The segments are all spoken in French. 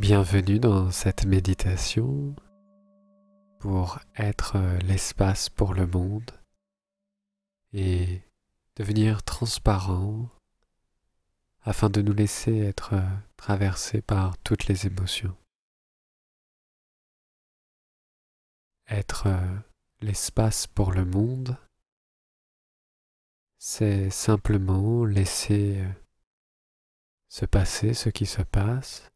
Bienvenue dans cette méditation pour être l'espace pour le monde et devenir transparent afin de nous laisser être traversés par toutes les émotions. Être l'espace pour le monde, c'est simplement laisser se passer ce qui se passe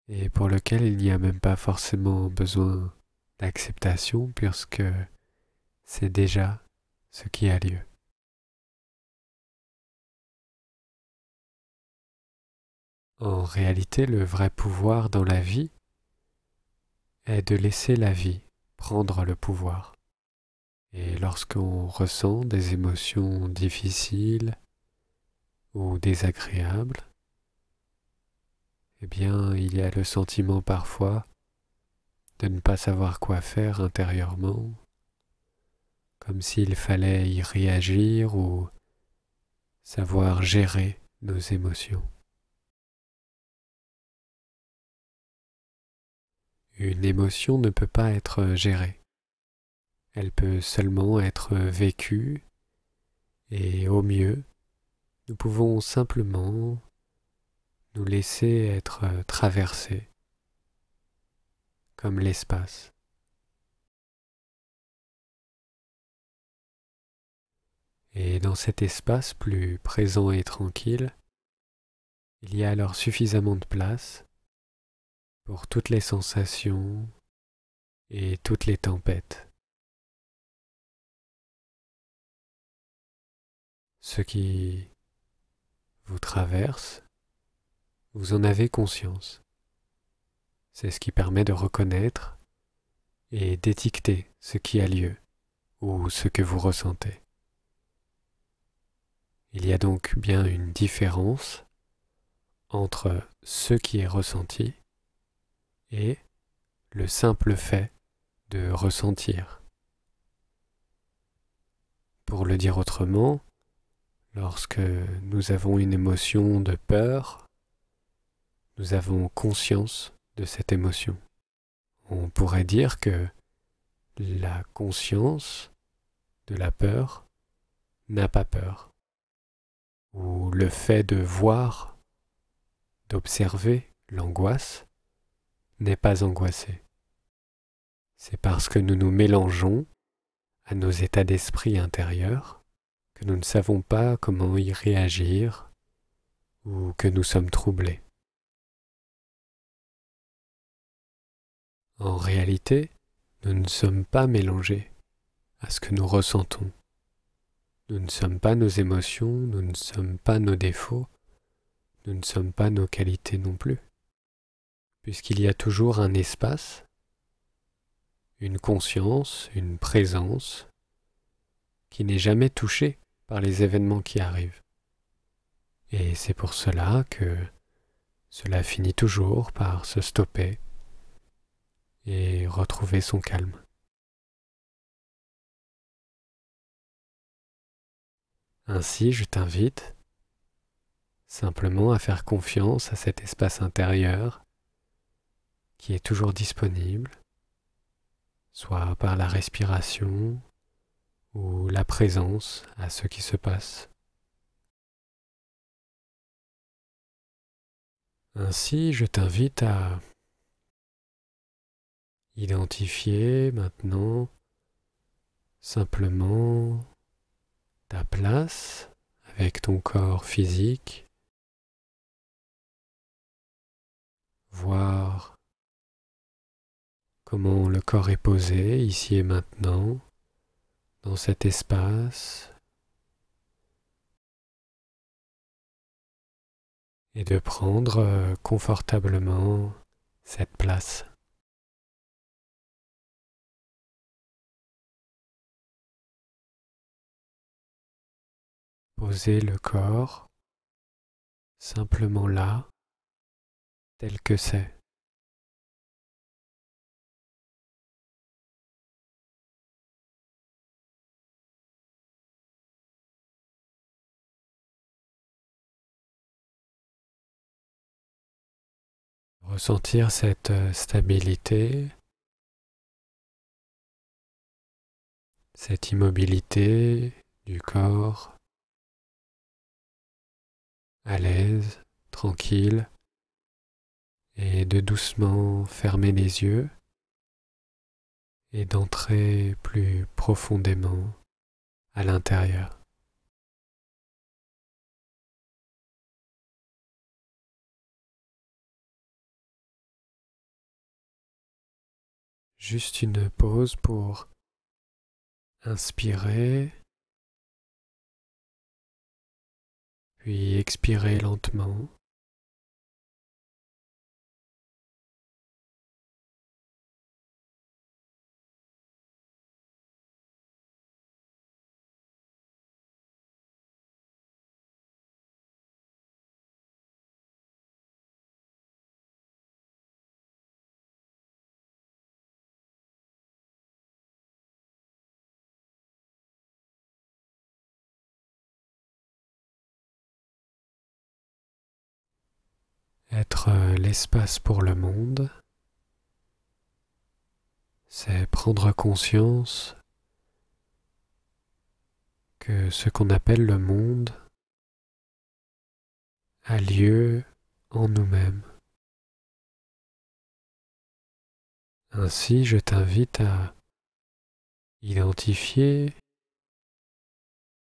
et pour lequel il n'y a même pas forcément besoin d'acceptation puisque c'est déjà ce qui a lieu. En réalité, le vrai pouvoir dans la vie est de laisser la vie prendre le pouvoir. Et lorsqu'on ressent des émotions difficiles ou désagréables, eh bien, il y a le sentiment parfois de ne pas savoir quoi faire intérieurement, comme s'il fallait y réagir ou savoir gérer nos émotions. Une émotion ne peut pas être gérée. Elle peut seulement être vécue et au mieux, nous pouvons simplement nous laisser être traversés comme l'espace. Et dans cet espace plus présent et tranquille, il y a alors suffisamment de place pour toutes les sensations et toutes les tempêtes. Ce qui vous traverse, vous en avez conscience. C'est ce qui permet de reconnaître et d'étiqueter ce qui a lieu ou ce que vous ressentez. Il y a donc bien une différence entre ce qui est ressenti et le simple fait de ressentir. Pour le dire autrement, lorsque nous avons une émotion de peur, nous avons conscience de cette émotion. On pourrait dire que la conscience de la peur n'a pas peur, ou le fait de voir, d'observer l'angoisse n'est pas angoissé. C'est parce que nous nous mélangeons à nos états d'esprit intérieurs que nous ne savons pas comment y réagir ou que nous sommes troublés. En réalité, nous ne sommes pas mélangés à ce que nous ressentons. Nous ne sommes pas nos émotions, nous ne sommes pas nos défauts, nous ne sommes pas nos qualités non plus. Puisqu'il y a toujours un espace, une conscience, une présence qui n'est jamais touchée par les événements qui arrivent. Et c'est pour cela que cela finit toujours par se stopper et retrouver son calme. Ainsi, je t'invite simplement à faire confiance à cet espace intérieur qui est toujours disponible, soit par la respiration ou la présence à ce qui se passe. Ainsi, je t'invite à identifier maintenant simplement ta place avec ton corps physique, voir comment le corps est posé ici et maintenant dans cet espace et de prendre confortablement cette place. Poser le corps simplement là, tel que c'est. ressentir cette stabilité, cette immobilité du corps, à l'aise, tranquille, et de doucement fermer les yeux et d'entrer plus profondément à l'intérieur. Juste une pause pour inspirer, puis expirer lentement. Être l'espace pour le monde, c'est prendre conscience que ce qu'on appelle le monde a lieu en nous-mêmes. Ainsi, je t'invite à identifier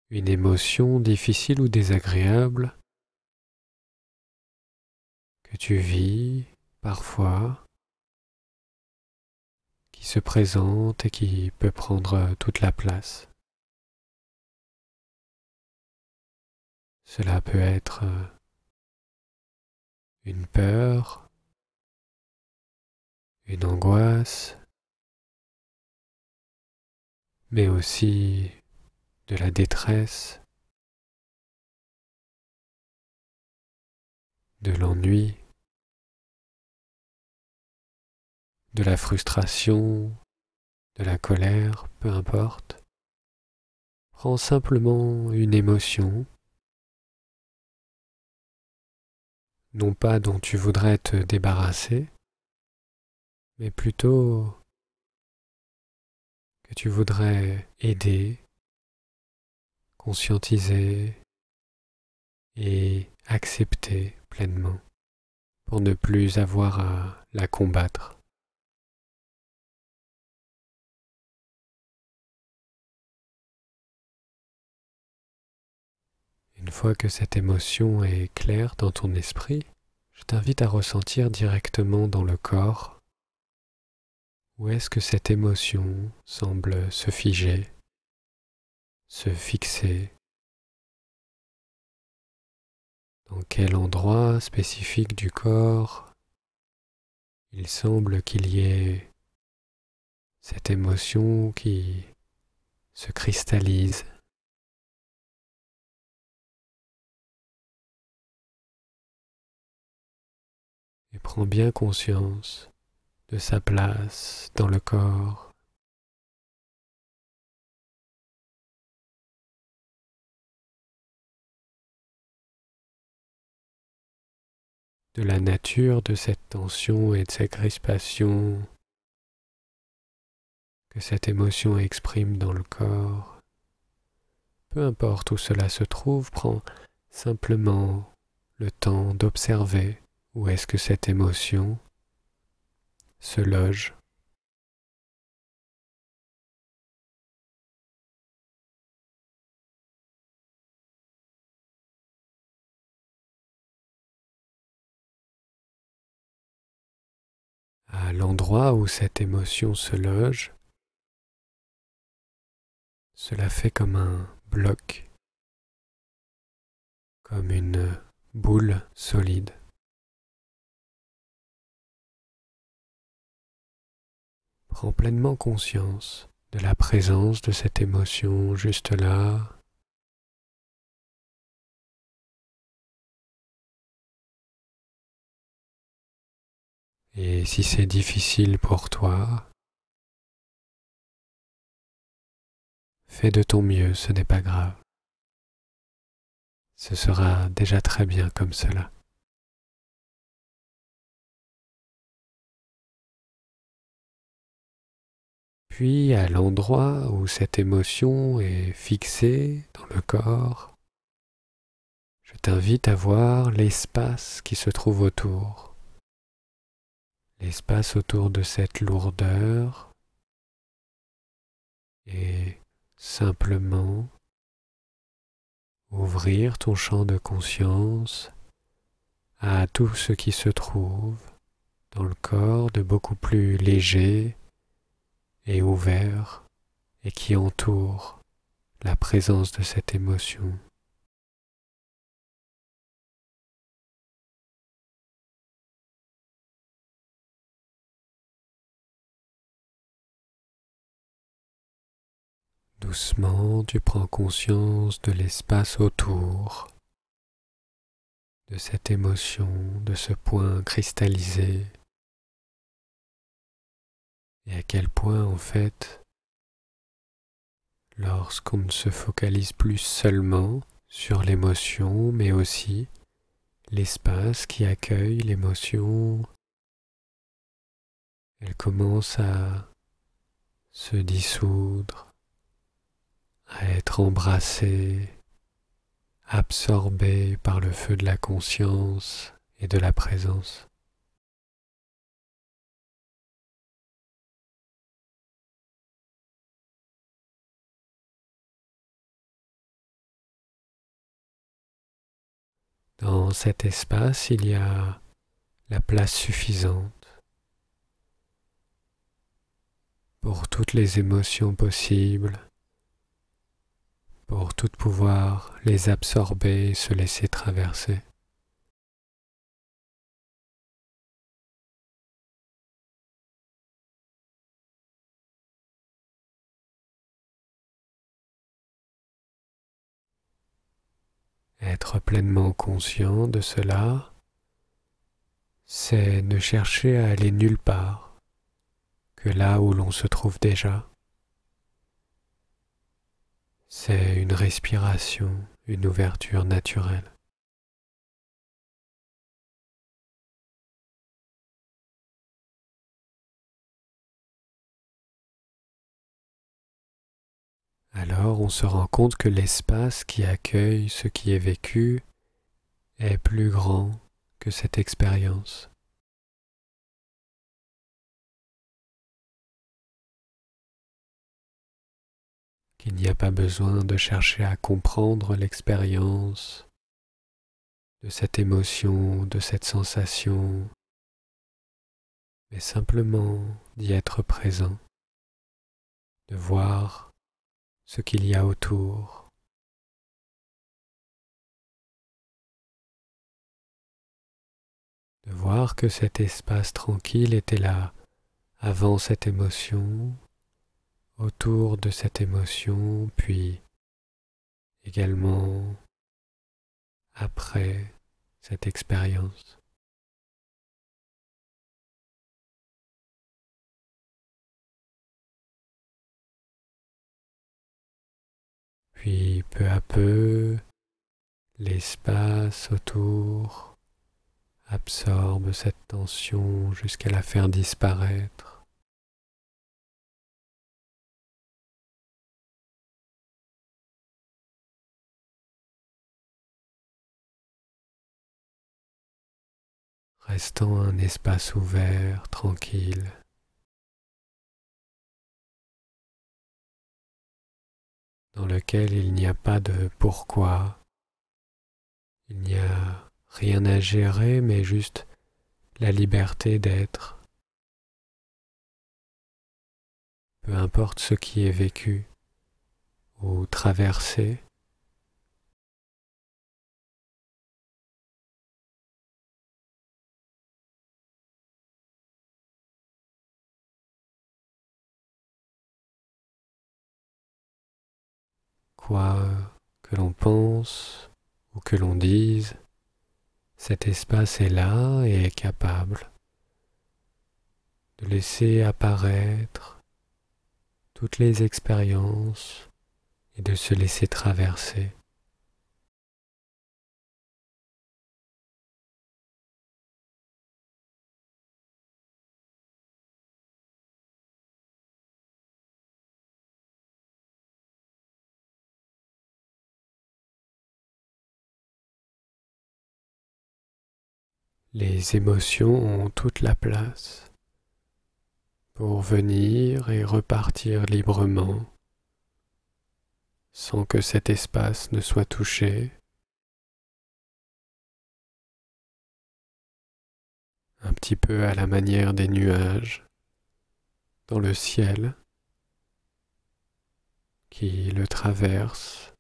une émotion difficile ou désagréable que tu vis parfois, qui se présente et qui peut prendre toute la place. Cela peut être une peur, une angoisse, mais aussi de la détresse, de l'ennui, de la frustration, de la colère, peu importe. Prends simplement une émotion, non pas dont tu voudrais te débarrasser, mais plutôt que tu voudrais aider, conscientiser et accepter pleinement pour ne plus avoir à la combattre. Une fois que cette émotion est claire dans ton esprit, je t'invite à ressentir directement dans le corps où est-ce que cette émotion semble se figer, se fixer, dans quel endroit spécifique du corps il semble qu'il y ait cette émotion qui se cristallise. Et prends bien conscience de sa place dans le corps. De la nature de cette tension et de cette crispation que cette émotion exprime dans le corps. Peu importe où cela se trouve, prends simplement le temps d'observer où est-ce que cette émotion se loge. À l'endroit où cette émotion se loge, cela fait comme un bloc, comme une boule solide. Prends pleinement conscience de la présence de cette émotion juste là. Et si c'est difficile pour toi, fais de ton mieux, ce n'est pas grave. Ce sera déjà très bien comme cela. Puis à l'endroit où cette émotion est fixée dans le corps, je t'invite à voir l'espace qui se trouve autour. L'espace autour de cette lourdeur et simplement ouvrir ton champ de conscience à tout ce qui se trouve dans le corps de beaucoup plus léger et ouvert et qui entoure la présence de cette émotion. Doucement, tu prends conscience de l'espace autour, de cette émotion, de ce point cristallisé, et à quel point en fait, lorsqu'on ne se focalise plus seulement sur l'émotion, mais aussi l'espace qui accueille l'émotion, elle commence à se dissoudre, à être embrassée, absorbée par le feu de la conscience et de la présence. Dans cet espace, il y a la place suffisante pour toutes les émotions possibles, pour toutes pouvoir les absorber et se laisser traverser. Être pleinement conscient de cela, c'est ne chercher à aller nulle part que là où l'on se trouve déjà. C'est une respiration, une ouverture naturelle. Alors on se rend compte que l'espace qui accueille ce qui est vécu est plus grand que cette expérience. Qu'il n'y a pas besoin de chercher à comprendre l'expérience de cette émotion, de cette sensation, mais simplement d'y être présent, de voir ce qu'il y a autour, de voir que cet espace tranquille était là avant cette émotion, autour de cette émotion, puis également après cette expérience. Puis peu à peu, l'espace autour absorbe cette tension jusqu'à la faire disparaître. Restant un espace ouvert, tranquille, dans lequel il n'y a pas de pourquoi, il n'y a rien à gérer, mais juste la liberté d'être, peu importe ce qui est vécu ou traversé. Quoi que l'on pense ou que l'on dise, cet espace est là et est capable de laisser apparaître toutes les expériences et de se laisser traverser. Les émotions ont toute la place pour venir et repartir librement sans que cet espace ne soit touché, un petit peu à la manière des nuages dans le ciel qui le traversent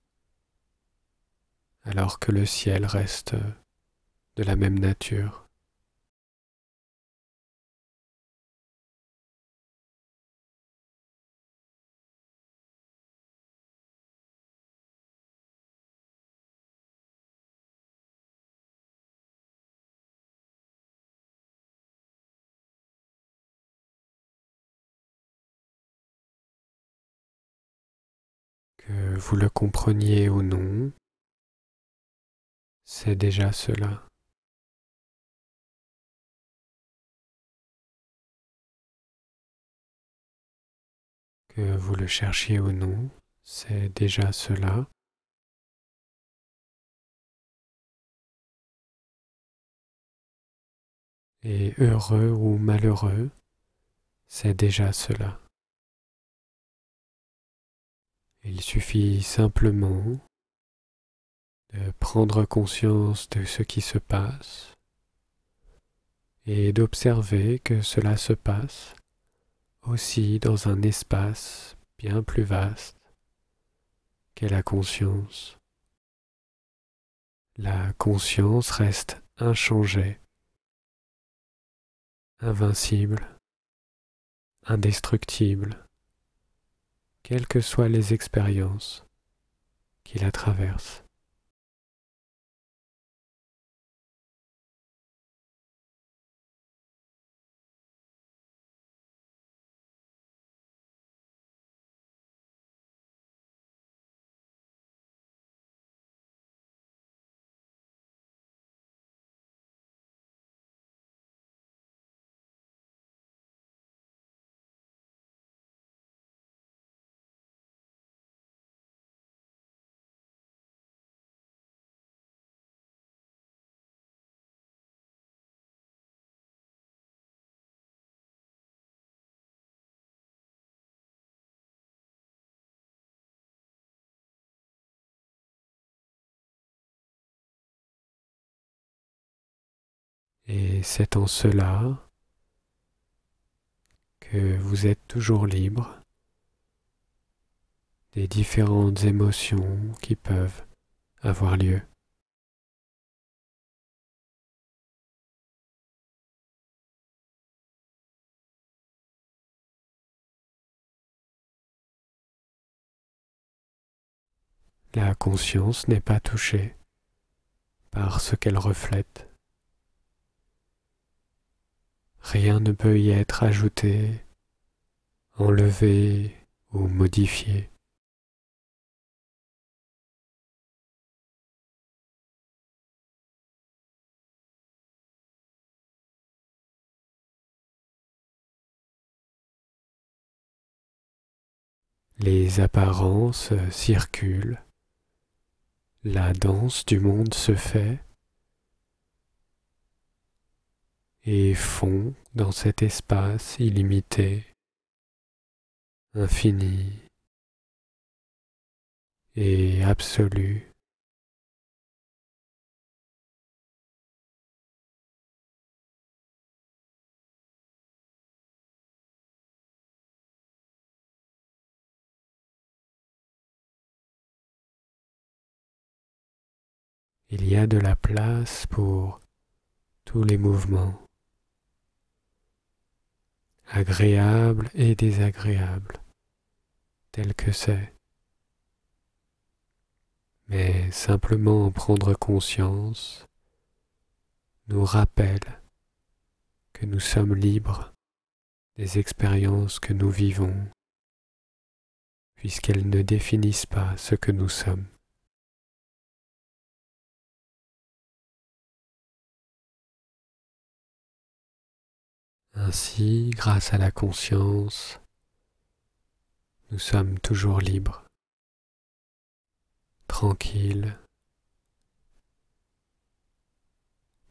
alors que le ciel reste de la même nature. Que vous le compreniez ou non, c'est déjà cela. Que vous le cherchiez ou non, c'est déjà cela. Et heureux ou malheureux, c'est déjà cela. Il suffit simplement de prendre conscience de ce qui se passe et d'observer que cela se passe aussi dans un espace bien plus vaste qu'est la conscience. La conscience reste inchangée, invincible, indestructible, quelles que soient les expériences qui la traversent. Et c'est en cela que vous êtes toujours libre des différentes émotions qui peuvent avoir lieu. La conscience n'est pas touchée par ce qu'elle reflète. Rien ne peut y être ajouté, enlevé ou modifié. Les apparences circulent, la danse du monde se fait et fond dans cet espace illimité, infini et absolu. Il y a de la place pour tous les mouvements, agréables et désagréables, tels que c'est. Mais simplement en prendre conscience nous rappelle que nous sommes libres des expériences que nous vivons, puisqu'elles ne définissent pas ce que nous sommes. Ainsi, grâce à la conscience, nous sommes toujours libres, tranquilles,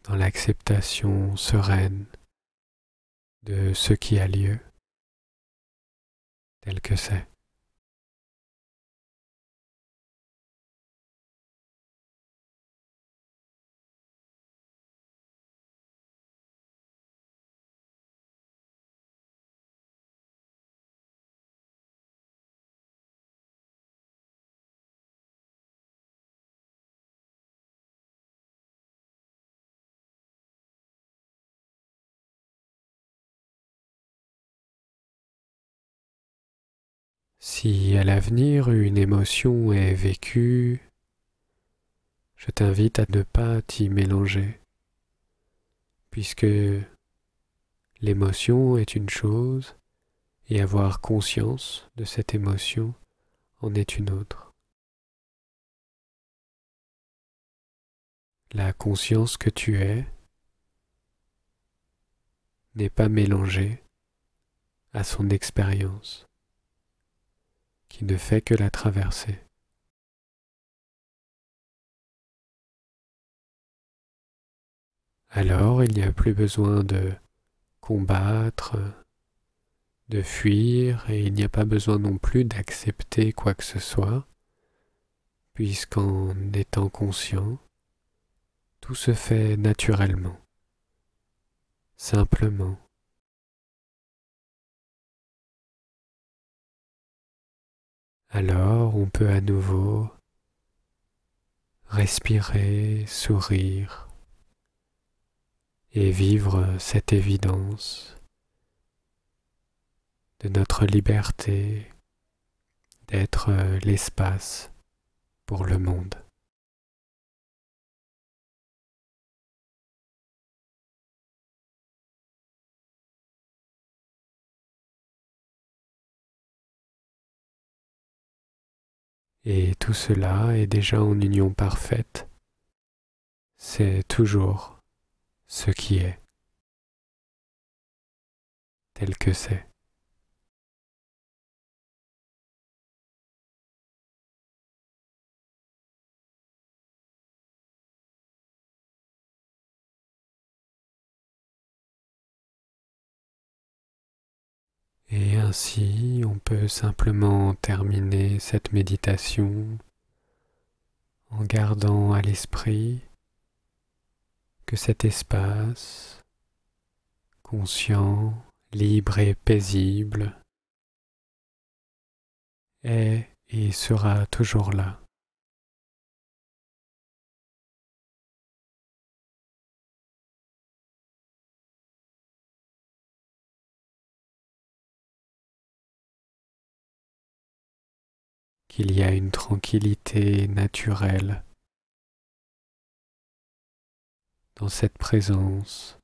dans l'acceptation sereine de ce qui a lieu, tel que c'est. Si à l'avenir une émotion est vécue, je t'invite à ne pas t'y mélanger, puisque l'émotion est une chose et avoir conscience de cette émotion en est une autre. La conscience que tu es n'est pas mélangée à son expérience, qui ne fait que la traverser. Alors il n'y a plus besoin de combattre, de fuir, et il n'y a pas besoin non plus d'accepter quoi que ce soit, puisqu'en étant conscient, tout se fait naturellement, simplement. Alors on peut à nouveau respirer, sourire et vivre cette évidence de notre liberté d'être l'espace pour le monde. Et tout cela est déjà en union parfaite. C'est toujours ce qui est, tel que c'est. Et ainsi, on peut simplement terminer cette méditation en gardant à l'esprit que cet espace, conscient, libre et paisible, est et sera toujours là. Qu'il y a une tranquillité naturelle dans cette présence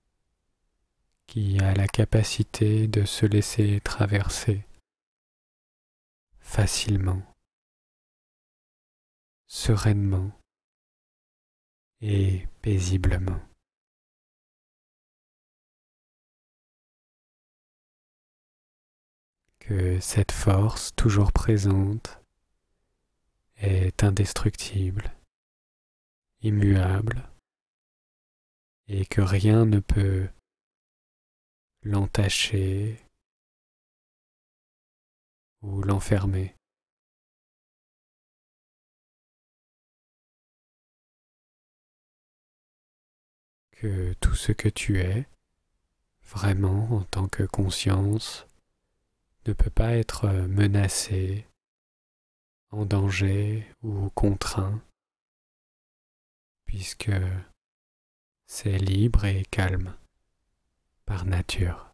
qui a la capacité de se laisser traverser facilement, sereinement et paisiblement. Que cette force toujours présente est indestructible, immuable, et que rien ne peut l'entacher ou l'enfermer. Que tout ce que tu es, vraiment en tant que conscience, ne peut pas être menacé, en danger ou contraint, puisque c'est libre et calme par nature.